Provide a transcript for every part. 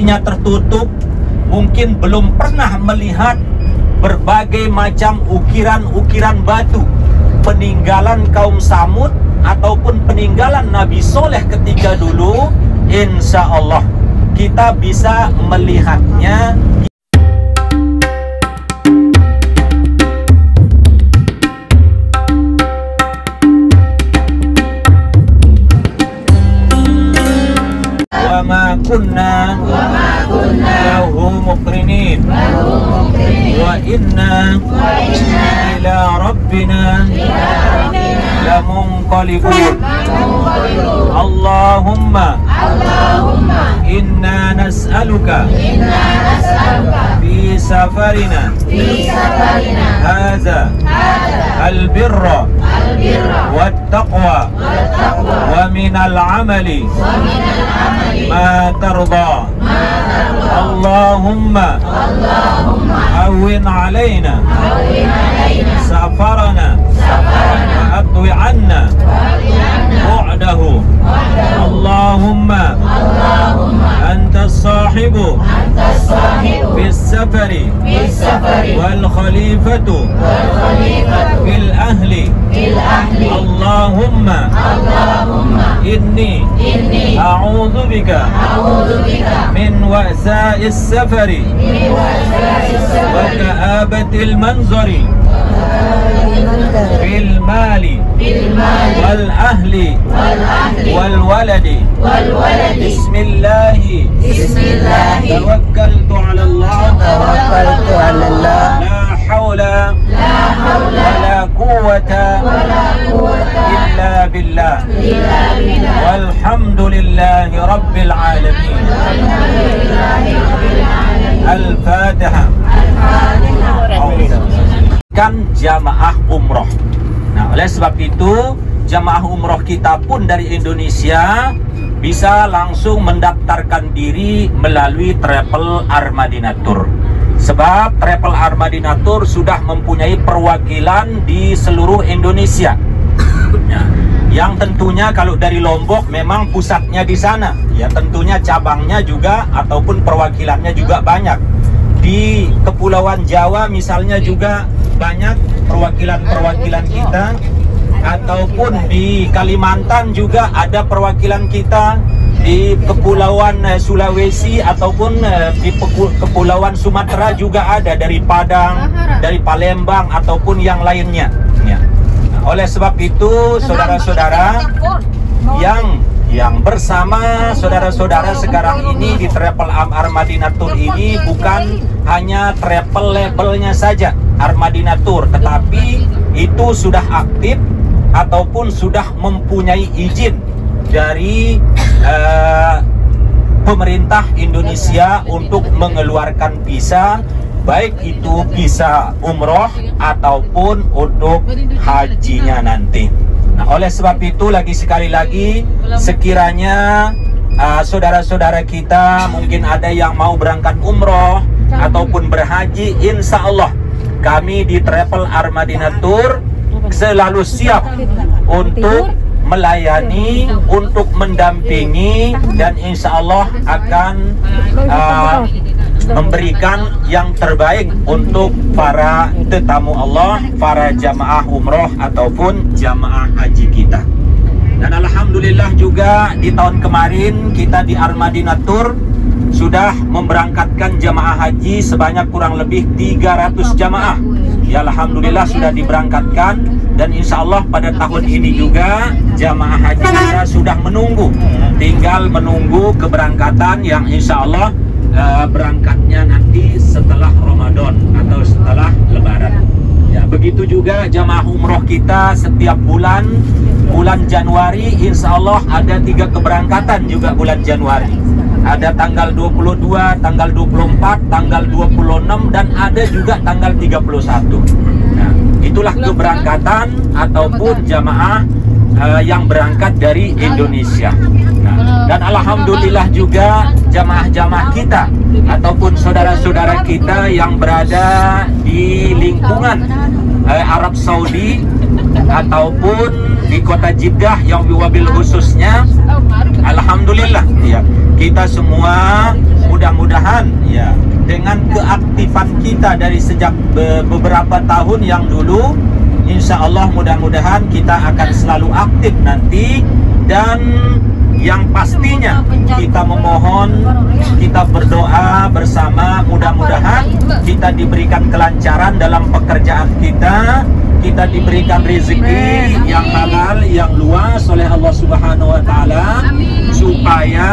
tertutup, mungkin belum pernah melihat berbagai macam ukiran-ukiran batu peninggalan kaum Samud ataupun peninggalan Nabi Soleh ketika dulu. Insya Allah kita bisa melihatnya. Wa kunna lahu muqrinin wa inna ila rabbina lamunqalibun. Allahumma inna nas'aluka fi safarina hadza albirra wat taqwa wa minal amali ma tarda. Allahumma awwin alaina safarana wa atwi anna bu'dahu. Allahumma anta sahibu bis safari wal khalifatu fil ahli. Allahumma inni a'udzu bika min wa'sa'is safari wa ka'abatil manzari fil mali wal ahli wal waladi. Bismillahi tawakkaltu 'ala Allah la hawla wala quwwata illa billah walhamdulillahi rabbil alamin. Al-Fatihah. Kan jamaah umroh. Nah, oleh sebab itu jamaah umroh kita pun dari Indonesia bisa langsung mendaftarkan diri melalui Travel Armadinatur. Sebab Travel Armadinatur sudah mempunyai perwakilan di seluruh Indonesia. Ya, yang tentunya kalau dari Lombok memang pusatnya di sana. Ya, tentunya cabangnya juga ataupun perwakilannya juga banyak. Di Kepulauan Jawa misalnya juga banyak perwakilan-perwakilan kita, ataupun di Kalimantan juga ada perwakilan kita, di Kepulauan Sulawesi ataupun di Kepulauan Sumatera juga ada, dari Padang, dari Palembang ataupun yang lainnya ya. Nah, oleh sebab itu saudara-saudara yang bersama saudara-saudara sekarang ini di Travel Armadinatur ini bukan hanya travel labelnya saja Armadinatur, tetapi itu sudah aktif ataupun sudah mempunyai izin dari pemerintah Indonesia untuk mengeluarkan visa, baik itu visa umroh ataupun untuk hajinya nanti. Nah, oleh sebab itu sekali lagi sekiranya saudara-saudara kita mungkin ada yang mau berangkat umroh ataupun berhaji, insya Allah kami di Travel Armadinatur selalu siap untuk melayani, untuk mendampingi, dan insya Allah akan memberikan yang terbaik untuk para tetamu Allah, para jamaah umroh ataupun jamaah haji kita. Dan alhamdulillah juga di tahun kemarin kita di Armadinatur sudah memberangkatkan jamaah haji sebanyak kurang lebih 300 jamaah. Ya, alhamdulillah sudah diberangkatkan, dan insya Allah pada tahun ini juga jamaah haji kita sudah menunggu, tinggal menunggu keberangkatan yang insya Allah berangkatnya nanti setelah Ramadan atau setelah Lebaran. Ya, begitu juga jamaah umroh kita setiap bulan Januari insya Allah ada 3 keberangkatan juga bulan Januari. Ada tanggal 22, tanggal 24, tanggal 26, dan ada juga tanggal 31. Nah, itulah keberangkatan ataupun jamaah yang berangkat dari Indonesia. Nah, dan alhamdulillah juga jamaah-jamaah kita ataupun saudara-saudara kita yang berada di lingkungan Arab Saudi ataupun di kota Jeddah yang wabil khususnya, alhamdulillah ya, kita semua mudah-mudahan ya dengan keaktifan kita dari sejak beberapa tahun yang dulu, insya Allah mudah-mudahan kita akan selalu aktif nanti. Dan yang pastinya kita memohon, kita berdoa bersama, mudah-mudahan kita diberikan kelancaran dalam pekerjaan kita, kita diberikan rezeki yang halal, yang luas oleh Allah Subhanahu wa Ta'ala, supaya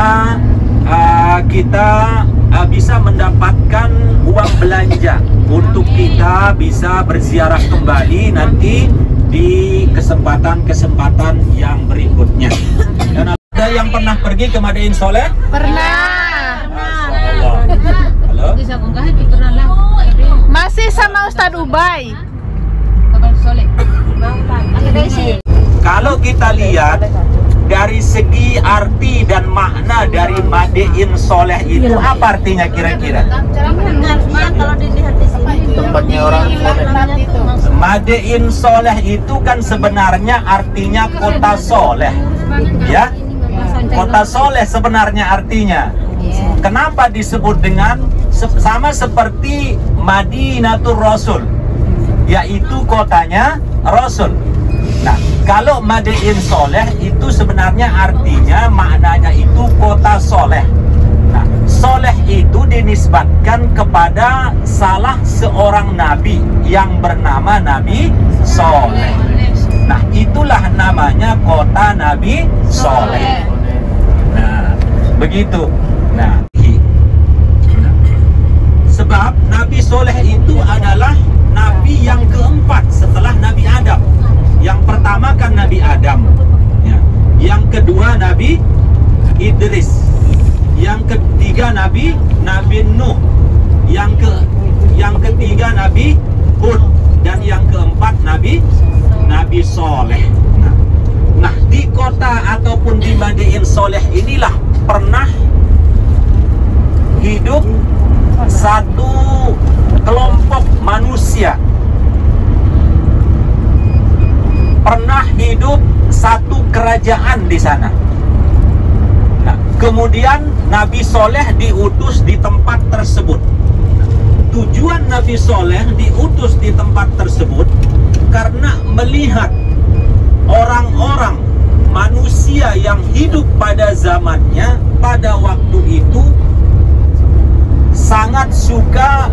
kita bisa mendapatkan uang belanja untuk kita bisa berziarah kembali nanti di kesempatan-kesempatan yang berikutnya. Dan ada yang pernah pergi ke Madain Soleh? Pernah. Halo? Masih sama Ustadz Ubay. Kalau kita lihat dari segi arti dan makna dari Madain Soleh itu, apa artinya kira-kira? Tempatnya orang soleh. Madain Soleh itu kan sebenarnya artinya kota soleh, ya. Kota soleh sebenarnya artinya. Kenapa disebut dengan sama seperti Madinatul Rasul, yaitu kotanya Rasul. Nah, kalau Madain Soleh itu sebenarnya artinya, maknanya itu kota soleh. Nah, soleh itu dinisbatkan kepada salah seorang nabi yang bernama Nabi Soleh. Nah, itulah namanya kota Nabi Soleh. Nah, begitu. Nah, sebab Nabi Soleh itu adalah nabi yang keempat setelah Nabi Adam. Yang pertama kan Nabi Adam, ya. Yang kedua Nabi Idris, yang ketiga Nabi Nuh, yang ketiga Nabi Hud, dan yang keempat Nabi Soleh. Nah, di kota ataupun di Madain Soleh inilah pernah hidup satu kelompok manusia, pernah hidup satu kerajaan di sana. Nah, kemudian Nabi Soleh diutus di tempat tersebut. Tujuan Nabi Soleh diutus di tempat tersebut karena melihat orang-orang manusia yang hidup pada zamannya pada waktu itu sangat suka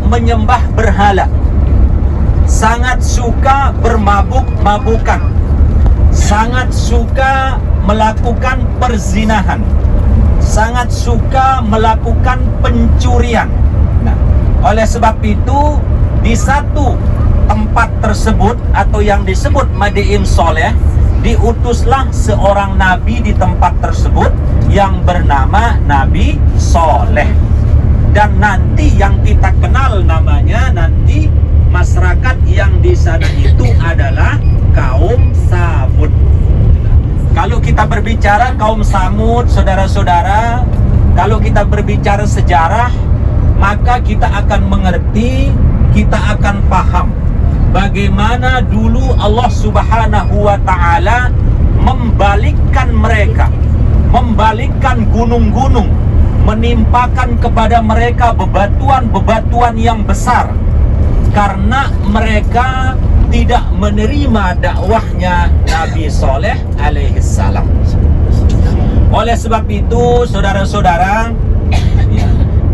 menyembah berhala, sangat suka bermabuk-mabukan, sangat suka melakukan perzinahan, sangat suka melakukan pencurian. Nah, oleh sebab itu di satu tempat tersebut atau yang disebut Madain Soleh, diutuslah seorang nabi di tempat tersebut yang bernama Nabi Soleh. Dan nanti yang kita kenal namanya nanti masyarakat yang di sana itu adalah kaum Samud. Kalau kita berbicara kaum Samud, saudara-saudara, kalau kita berbicara sejarah, maka kita akan mengerti, kita akan paham bagaimana dulu Allah Subhanahu wa Ta'ala membalikkan mereka, membalikkan gunung-gunung, menimpakan kepada mereka bebatuan-bebatuan yang besar karena mereka tidak menerima dakwahnya Nabi Soleh alaihissalam. Oleh sebab itu, saudara-saudara,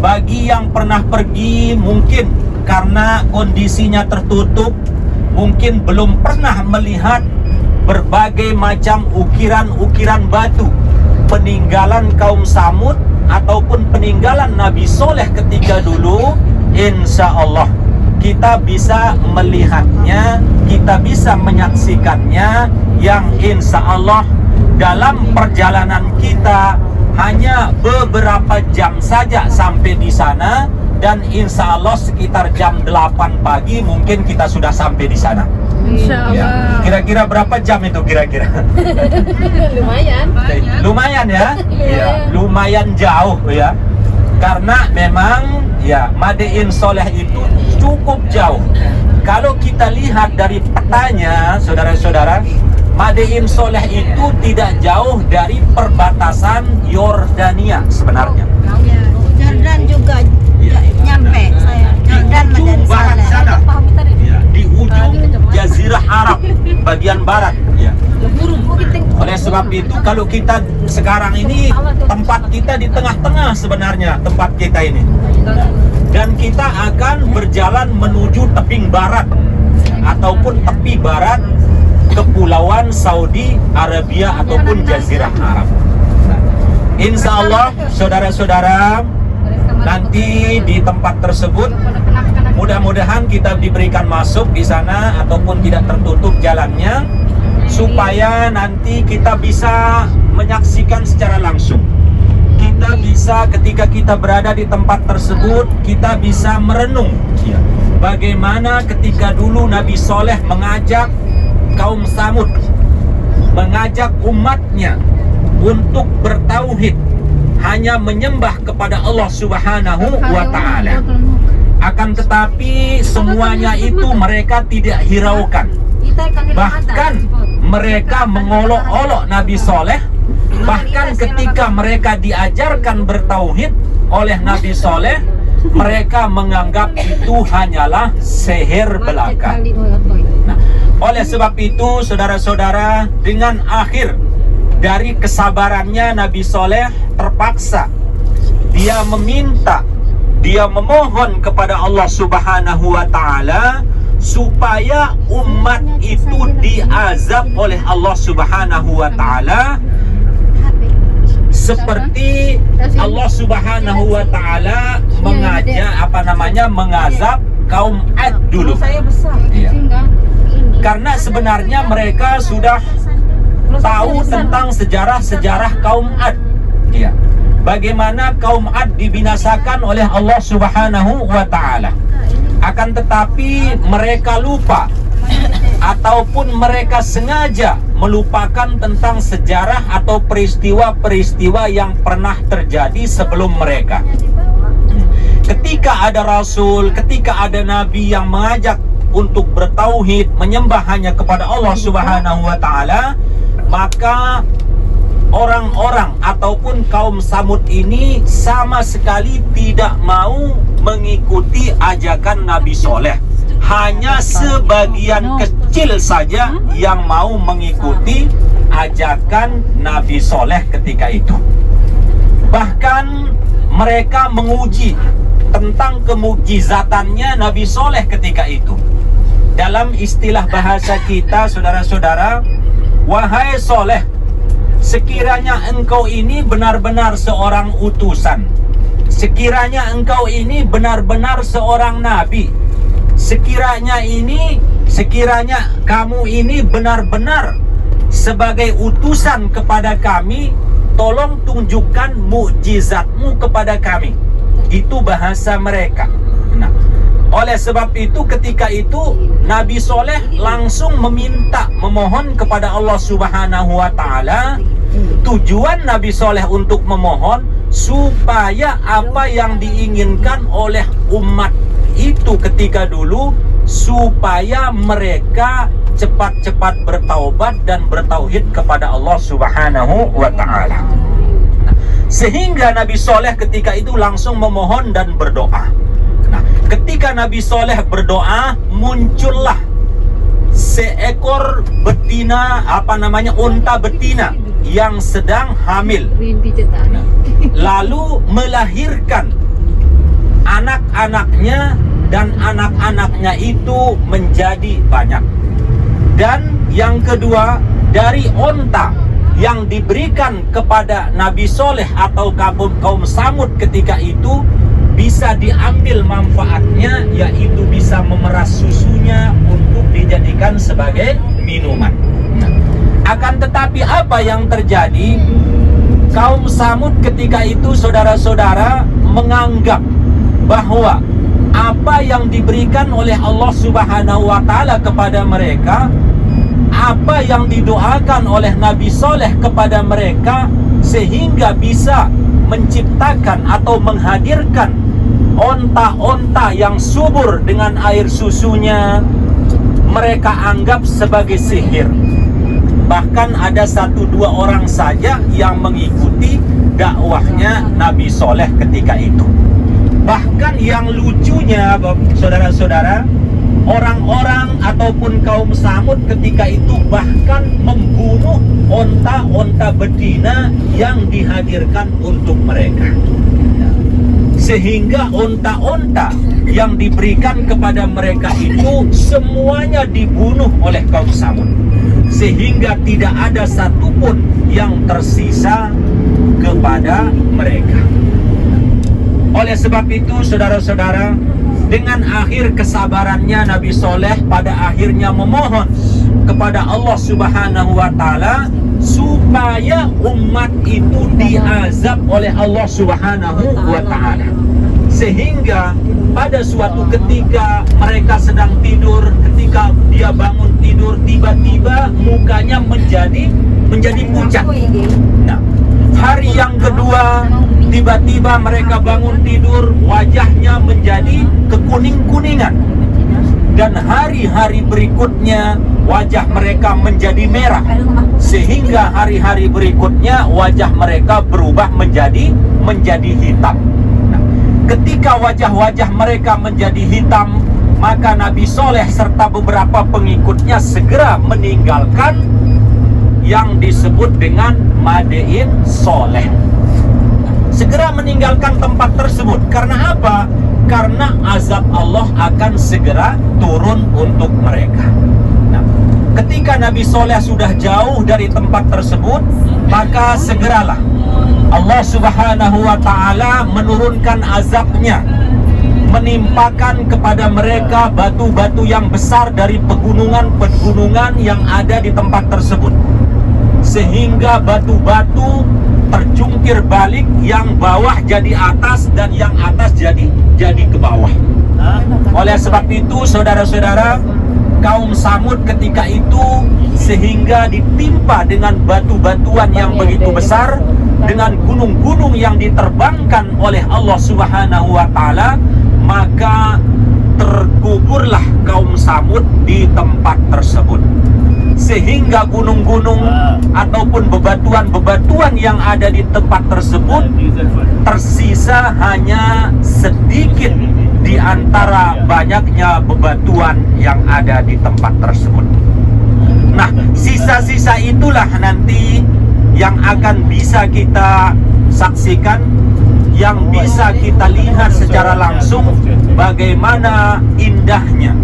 bagi yang pernah pergi mungkin karena kondisinya tertutup, mungkin belum pernah melihat berbagai macam ukiran-ukiran batu peninggalan kaum Samud ataupun peninggalan Nabi Soleh ketika dulu. Insya Allah kita bisa melihatnya, kita bisa menyaksikannya, yang insya Allah dalam perjalanan kita hanya beberapa jam saja sampai di sana, dan insya Allah sekitar jam 8 pagi mungkin kita sudah sampai di sana. Insya Allah. Kira-kira berapa jam itu kira-kira? Lumayan ya? Ya, lumayan jauh ya. Karena memang ya Madain Soleh itu cukup jauh kalau kita lihat dari petanya, saudara-saudara, Madain Soleh itu tidak jauh dari perbatasan Yordania sebenarnya. Jordan juga nyampe saya. Jordan Di ujung Madain barat Soleh. sana, ya, di ujung Jazirah Arab bagian barat. Ya. Oleh sebab itu, kalau kita sekarang ini, tempat kita di tengah-tengah sebenarnya tempat kita ini. Dan kita akan berjalan menuju tebing barat ataupun tepi barat Kepulauan Saudi Arabia ataupun Jazirah Arab. Insya Allah, saudara-saudara, nanti di tempat tersebut mudah-mudahan kita diberikan masuk di sana ataupun tidak tertutup jalannya, supaya nanti kita bisa menyaksikan secara langsung. Kita bisa, ketika kita berada di tempat tersebut, kita bisa merenung bagaimana ketika dulu Nabi Soleh mengajak kaum Samud, mengajak umatnya untuk bertauhid, hanya menyembah kepada Allah Subhanahu wa Ta'ala. Akan tetapi semuanya itu mereka tidak hiraukan. Bahkan mereka mengolok-olok Nabi Soleh. Bahkan ketika mereka diajarkan bertauhid oleh Nabi Soleh, mereka menganggap itu hanyalah sihir belaka. Nah, oleh sebab itu, saudara-saudara, dengan akhir dari kesabarannya Nabi Soleh terpaksa dia meminta, dia memohon kepada Allah Subhanahu wa Ta'ala supaya umat itu diazab oleh Allah Subhanahu wa Ta'ala seperti Allah Subhanahu wa Ta'ala mengazab kaum Ad dulu. Iya. Karena sebenarnya mereka sudah tahu tentang sejarah-sejarah kaum Ad. Iya. Bagaimana kaum Ad dibinasakan oleh Allah Subhanahu wa Ta'ala. Akan tetapi mereka lupa ataupun mereka sengaja melupakan tentang sejarah atau peristiwa-peristiwa yang pernah terjadi sebelum mereka. Ketika ada Rasul, ketika ada Nabi yang mengajak untuk bertauhid, menyembah hanya kepada Allah Subhanahu wa Ta'ala, maka orang-orang ataupun kaum Samud ini sama sekali tidak mau mengikuti ajakan Nabi Soleh. Hanya sebagian kecil saja yang mau mengikuti ajakan Nabi Soleh ketika itu. Bahkan mereka menguji tentang kemujizatannya Nabi Soleh ketika itu. Dalam istilah bahasa kita, saudara-saudara, wahai Soleh, sekiranya engkau ini benar-benar seorang utusan, sekiranya engkau ini benar-benar seorang nabi, sekiranya kamu ini benar-benar sebagai utusan kepada kami, tolong tunjukkan mukjizatmu kepada kami. Itu bahasa mereka. Nah, oleh sebab itu ketika itu Nabi Soleh langsung memohon kepada Allah Subhanahu wa Ta'ala. Tujuan Nabi Soleh untuk memohon supaya apa yang diinginkan oleh umat itu ketika dulu, supaya mereka cepat-cepat bertaubat dan bertauhid kepada Allah Subhanahu wa Ta'ala. Sehingga Nabi Soleh ketika itu langsung memohon dan berdoa. Nah, ketika Nabi Soleh berdoa, muncullah seekor betina, unta betina yang sedang hamil. Lalu melahirkan anak-anaknya, dan anak-anaknya itu menjadi banyak. Dan yang kedua, dari onta yang diberikan kepada Nabi Soleh atau kaum Samud ketika itu, bisa diambil manfaatnya, yaitu bisa memeras susunya untuk dijadikan sebagai minuman. Nah, akan tetapi apa yang terjadi? Kaum Samud ketika itu, saudara-saudara, menganggap bahwa apa yang diberikan oleh Allah Subhanahu wa Ta'ala kepada mereka, apa yang didoakan oleh Nabi Soleh kepada mereka, sehingga bisa menciptakan atau menghadirkan onta-onta yang subur dengan air susunya mereka anggap sebagai sihir. Bahkan ada 1-2 orang saja yang mengikuti dakwahnya Nabi Soleh ketika itu. Bahkan yang lucunya, saudara-saudara, orang-orang ataupun kaum Samud ketika itu bahkan membunuh onta-onta betina yang dihadirkan untuk mereka. Sehingga onta-onta yang diberikan kepada mereka itu semuanya dibunuh oleh kaum Samud. Sehingga tidak ada satupun yang tersisa kepada mereka. Oleh sebab itu, saudara-saudara, dengan akhir kesabarannya Nabi Soleh pada akhirnya memohon kepada Allah Subhanahu wa Ta'ala supaya umat itu diazab oleh Allah Subhanahu wa Ta'ala. Sehingga pada suatu ketika mereka sedang tidur, ketika dia bangun tidur, tiba-tiba mukanya menjadi pucat. Nah, hari yang kedua tiba-tiba mereka bangun tidur, wajahnya menjadi kekuning-kuningan. Dan hari-hari berikutnya wajah mereka menjadi merah. Sehingga hari-hari berikutnya wajah mereka berubah menjadi hitam. Nah, ketika wajah-wajah mereka menjadi hitam, maka Nabi Soleh serta beberapa pengikutnya segera meninggalkan yang disebut dengan Madain Soleh. Segera meninggalkan tempat tersebut. Karena apa? Karena azab Allah akan segera turun untuk mereka. Nah, ketika Nabi Soleh sudah jauh dari tempat tersebut, maka segeralah Allah Subhanahu wa Ta'ala menurunkan azabnya, menimpakan kepada mereka batu-batu yang besar dari pegunungan-pegunungan yang ada di tempat tersebut. Sehingga batu-batu terjungkir balik, yang bawah jadi atas dan yang atas jadi ke bawah. Oleh sebab itu, saudara-saudara, kaum Samud ketika itu sehingga ditimpa dengan batu-batuan yang begitu besar, dengan gunung-gunung yang diterbangkan oleh Allah Subhanahu wa Ta'ala, maka terkuburlah kaum Samud di tempat tersebut. Sehingga gunung-gunung ataupun bebatuan-bebatuan yang ada di tempat tersebut tersisa hanya sedikit di antara banyaknya bebatuan yang ada di tempat tersebut. Nah, sisa-sisa itulah nanti yang akan bisa kita saksikan, yang bisa kita lihat secara langsung bagaimana indahnya,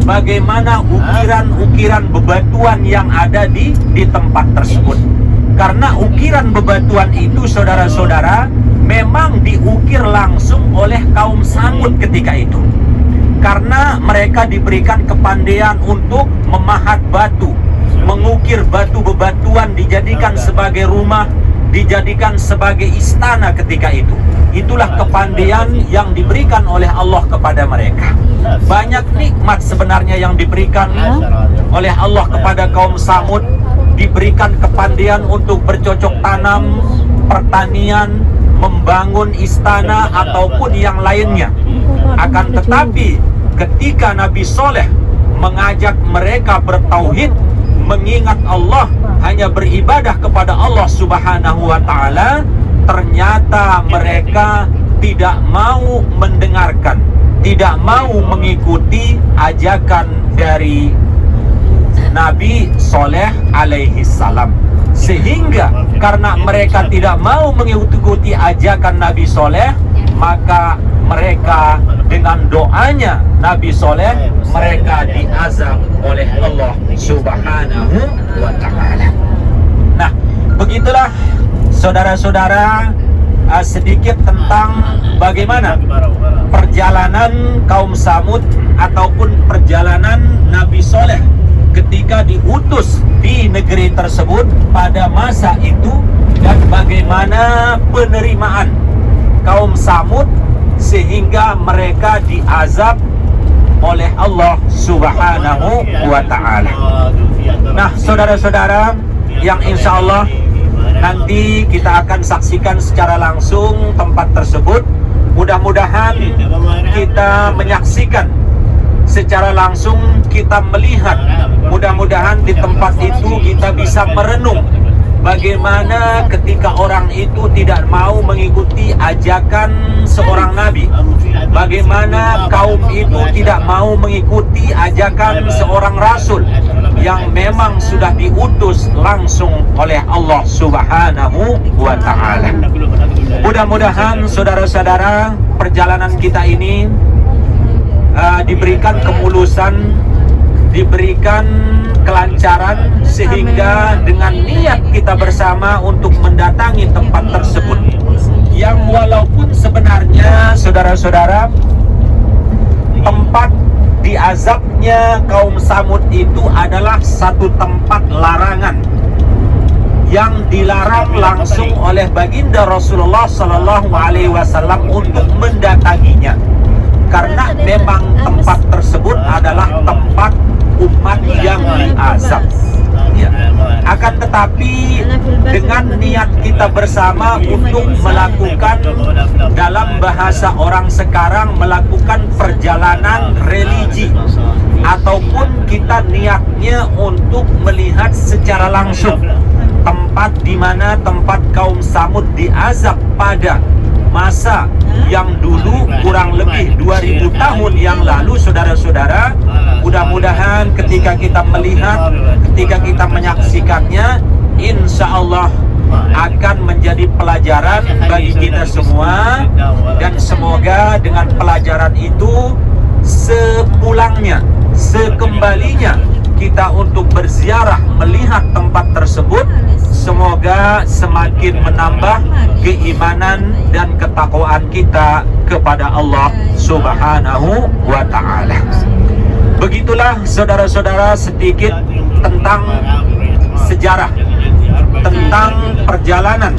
bagaimana ukiran-ukiran bebatuan yang ada di tempat tersebut. Karena ukiran bebatuan itu, saudara-saudara, memang diukir langsung oleh kaum Samud ketika itu. Karena mereka diberikan kepandaian untuk memahat batu, mengukir batu bebatuan, dijadikan sebagai rumah, dijadikan sebagai istana ketika itu. Itulah kepandaian yang diberikan oleh Allah kepada mereka. Banyak nikmat sebenarnya yang diberikan oleh Allah kepada kaum Samud. Diberikan kepandaian untuk bercocok tanam, pertanian, membangun istana ataupun yang lainnya. Akan tetapi ketika Nabi Soleh mengajak mereka bertauhid, mengingat Allah, hanya beribadah kepada Allah Subhanahu wa Ta'ala, ternyata mereka tidak mau mendengarkan, tidak mau mengikuti ajakan dari Nabi Soleh alaihi salam. Sehingga karena mereka tidak mau mengikuti ajakan Nabi Soleh, maka mereka dengan doanya Nabi Soleh, mereka diazab oleh Allah Subhanahu wa Ta'ala. Nah, begitulah saudara-saudara, sedikit tentang bagaimana perjalanan kaum Samud ataupun perjalanan Nabi Soleh ketika diutus di negeri tersebut pada masa itu, dan bagaimana penerimaan kaum Samud sehingga mereka diazab oleh Allah Subhanahu wa Ta'ala. Nah, saudara-saudara, yang insya Allah nanti kita akan saksikan secara langsung tempat tersebut, mudah-mudahan kita menyaksikan secara langsung, kita melihat, mudah-mudahan di tempat itu kita bisa merenung bagaimana ketika orang itu tidak mau mengikuti ajakan seorang nabi, bagaimana kaum itu tidak mau mengikuti ajakan seorang rasul yang memang sudah diutus langsung oleh Allah Subhanahu wa ta'ala. Mudah-mudahan saudara-saudara, perjalanan kita ini diberikan kemulusan, diberikan kelancaran, sehingga dengan niat kita bersama untuk mendatangi tempat tersebut, yang walaupun sebenarnya saudara-saudara, tempat diazabnya kaum Samud itu adalah satu tempat larangan yang dilarang langsung oleh baginda Rasulullah Sallallahu Alaihi Wasallam untuk mendatanginya, karena memang tempat tersebut adalah tempat umat yang diazab. Ya. Akan tetapi dengan niat kita bersama untuk melakukan, dalam bahasa orang sekarang, melakukan perjalanan religi, ataupun kita niatnya untuk melihat secara langsung tempat di mana tempat kaum Samud diazab pada masa yang dulu kurang lebih 2000 tahun yang lalu, saudara-saudara. Mudah-mudahan ketika kita melihat, ketika kita menyaksikannya, insya Allah akan menjadi pelajaran bagi kita semua, dan semoga dengan pelajaran itu sepulangnya, sekembalinya kita untuk berziarah melihat tempat tersebut, semoga semakin menambah keimanan dan ketakwaan kita kepada Allah Subhanahu wa ta'ala. Begitulah saudara-saudara sedikit tentang sejarah, tentang perjalanan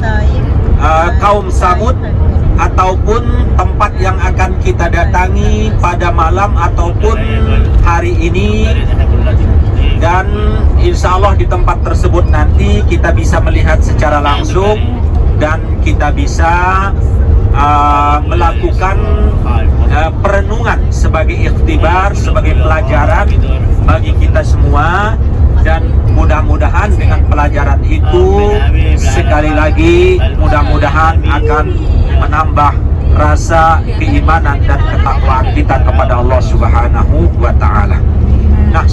kaum Samud, ataupun tempat yang akan kita datangi pada malam ataupun hari ini. Dan insya Allah di tempat tersebut nanti kita bisa melihat secara langsung, dan kita bisa melakukan perenungan sebagai ikhtibar, sebagai pelajaran bagi kita semua. Dan mudah-mudahan dengan pelajaran itu, sekali lagi, mudah-mudahan akan menambah rasa keimanan dan ketakwaan kita kepada Allah Subhanahu wa ta'ala. Nah,